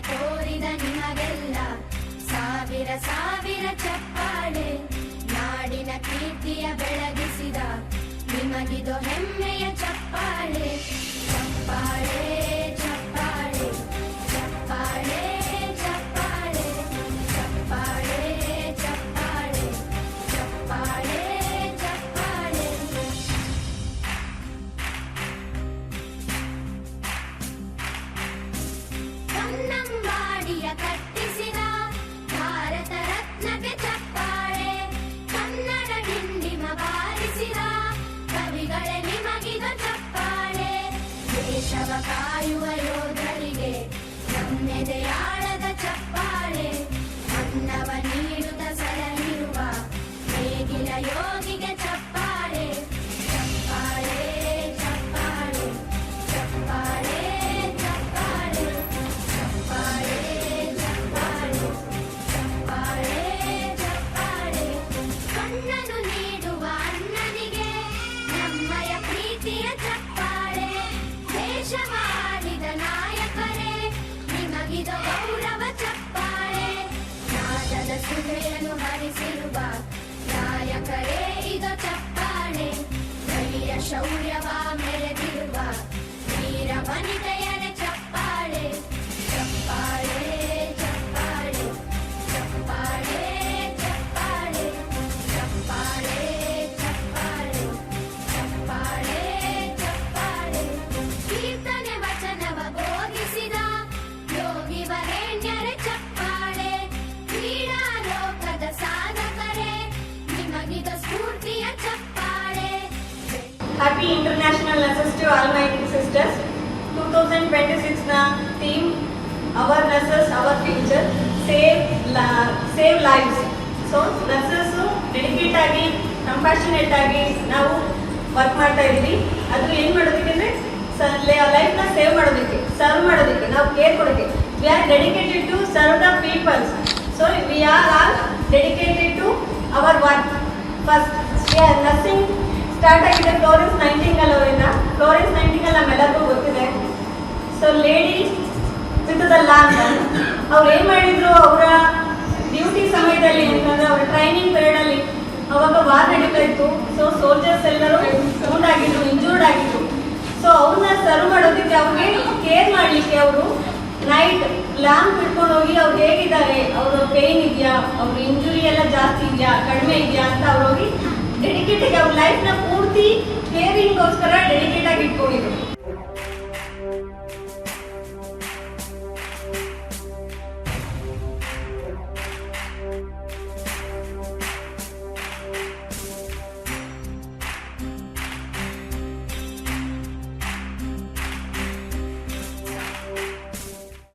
ತೋರಿದ ನಿಮಗೆಲ್ಲ ಸಾವಿರ ಸಾವಿರ ಚಪ್ಪಾಳೆ, ನಾಡಿನ ಕೀರ್ತಿಯ ಬೆಳಗಿಸಿದ ನಿಮಗಿದು ಹೆಮ್ಮೆಯ ಚಪ್ಪಾಳೆ. ಚಪ್ಪಾಳೆ ಚಪ್ಪಾಳೆ ಚಪ್ಪಾಳೆ ಚಪ್ಪಾಳೆ ಚಪ್ಪಾಳೆ ಚಪ್ಪಾಳೆ ಚಪ್ಪಾಳೆ ಚಪ್ಪಾಳೆ. ಕನ್ನಂಬಾಡಿಯ ಕಟ್ಟಿಸಿದ ಭಾರತ ರತ್ನಕ್ಕೆ ಚಪ್ಪಾಳೆ, ಕನ್ನಡ ಡಿಂಡಿಮ ಬಾರಿಸಿದ ಕವಿಗಳೇ ನಿಮಗಿದು ಚಪ್ಪಾಳೆ. ದೇಶವ ಕಾಯುವ ಯೋಧರಿಗೆ ನಮ್ಮೆದೆಯಾಳದ ಚಪ್ಪಾಳೆ, ಅನ್ನವ ನೀಡುತ್ತ ಸಲಹಿರುವ ನೇಗಿಲ ಯೋಗಿಗೆ ಚಪ್ಪಾಳೆ. ಚಪ್ಪಾಳೆ ಚಪ್ಪಾಳೆ ಚಪ್ಪಾಳೆ ಚಪ್ಪಾಳೆ ಚಪ್ಪಾಳೆ ಚಪ್ಪಾಳೆ ಚಪ್ಪಾಳೆ ಚಪ್ಪಾಳೆ. ಕಣ್ಣನು ನೀಡುವ ಅಣ್ಣನಿಗೆ ನಮ್ಮಯ ಪ್ರೀತಿಯ ಚಪ್ಪಾಳೆ, ದೇಶವಾಡಿದ ನಾಯಕರೇ ನಿಮಗಿದು ಗೌರವ ಚಪ್ಪಾಳೆ. ನಾದದ ಸುಧೆಯನ್ನು ಹರಿಸಿರುವ ನಾಯಕರೇ ಇದು ಚಪ್ಪಾಳೆ, ಬಲಿಯ ಶೌರ್ಯವ ಮೆರೆದಿರುವ ವೀರ ವನಿತೆಯರ ಚಪ್ಪಾಳೆ. ಚಪ್ಪಾಳೆ ಚಪ್ಪಾಳೆ ಚಪ್ಪಾಳೆ ಚಪ್ಪಾಳೆ ಚಪ್ಪಾಳೆ ಚಪ್ಪಾಳೆ ಚಪ್ಪಾಳೆ ಚಪ್ಪಾಳೆ. ಕೀರ್ತನೆ ವಚನವ ಬೋಧಿಸಿದ ಯೋಗಿ ವರೇಣ್ಯರ ಚಪ್ಪಾಳೆ, ಕ್ರೀಡಾ ಲೋಕದ ಸಾಧಕರೇ ನಿಮಗಿದ ಸ್ಫೂರ್ತಿಯ ಚಪ್ಪಾಳೆ. Happy International Nurses to all my sisters. 2026 ನ theme our nurses our future, save lives. So nurses dedicate ಆಗಿ ಕಂಪ್ಯಾಷನೇಟ್ ಆಗಿ ನಾವು ವರ್ಕ್ ಮಾಡ್ತಾ ಇದ್ವಿ. ಅದು ಏನು ಮಾಡೋದಕ್ಕೆ ಅಂದರೆ ಲೈಫ್ನ ಸೇವ್ ಮಾಡೋದಕ್ಕೆ, ಸರ್ವ್ ಮಾಡೋದಕ್ಕೆ, ನಾವು ಕೇರ್ ಕೊಡೋಕ್ಕೆ. We are dedicated to serve the peoples. So we are all dedicated to our work. First nursing start ಆಗಿದೆ ಫ್ಲೋರೆನ್ಸ್ ನೈಟಿಂಗಲ್ ಅವರಿಂದ. ಫ್ಲೋರೆನ್ಸ್ ನೈಟಿಂಗಲ್ ನಮ್ಮೆಲ್ಲರಿಗೂ ಗೊತ್ತಿದೆ. So lady with the lamp ಅವ್ರು ಏನು ಮಾಡಿದ್ರು, ಅವರ ಡ್ಯೂಟಿ ಸಮಯದಲ್ಲಿ ಅಂತಂದರೆ ಅವರ ಟ್ರೈನಿಂಗ್ ಪೀರಿಯಡಲ್ಲಿ ಅವಾಗ ವಾರ್ ನಡೀತಾ ಇತ್ತು. ಸೊ ಸೋಲ್ಜರ್ಸ್ ಎಲ್ಲರೂ ವೌಂಡ್ ಆಗಿದ್ರು, ಇಂಜೂರ್ಡ್ ಆಗಿದ್ರು. ಸೊ ಅವ್ರನ್ನ ಸರ್ವ್ ಮಾಡೋದಕ್ಕೆ, ಅವ್ರಿಗೆ ಕೇರ್ ಮಾಡಲಿಕ್ಕೆ ಅವರು ನೈಟ್ ಲ್ಯಾಂಪ್ ಇಟ್ಕೊಂಡು ಹೋಗಿ ಅವ್ರು ಹೇಗಿದ್ದಾರೆ, ಅವ್ರ ಪೇಯ್ನ್ ಇದೆಯಾ, ಅವ್ರ ಇಂಜುರಿ ಎಲ್ಲ ಜಾಸ್ತಿ ಇದೆಯಾ ಕಡಿಮೆ ಇದೆಯಾ ಅಂತ ಅವ್ರು ಹೋಗಿ ಡೆಡಿಕೇಟಾಗಿ ಅವ್ರ ಲೈಫ್ನ ಪೂರ್ತಿ ಕೇರಿಂಗ್ಗೋಸ್ಕರ ಡೆಡಿಕೇಟಾಗಿ ಇಟ್ಕೊಂಡಿದ್ರು.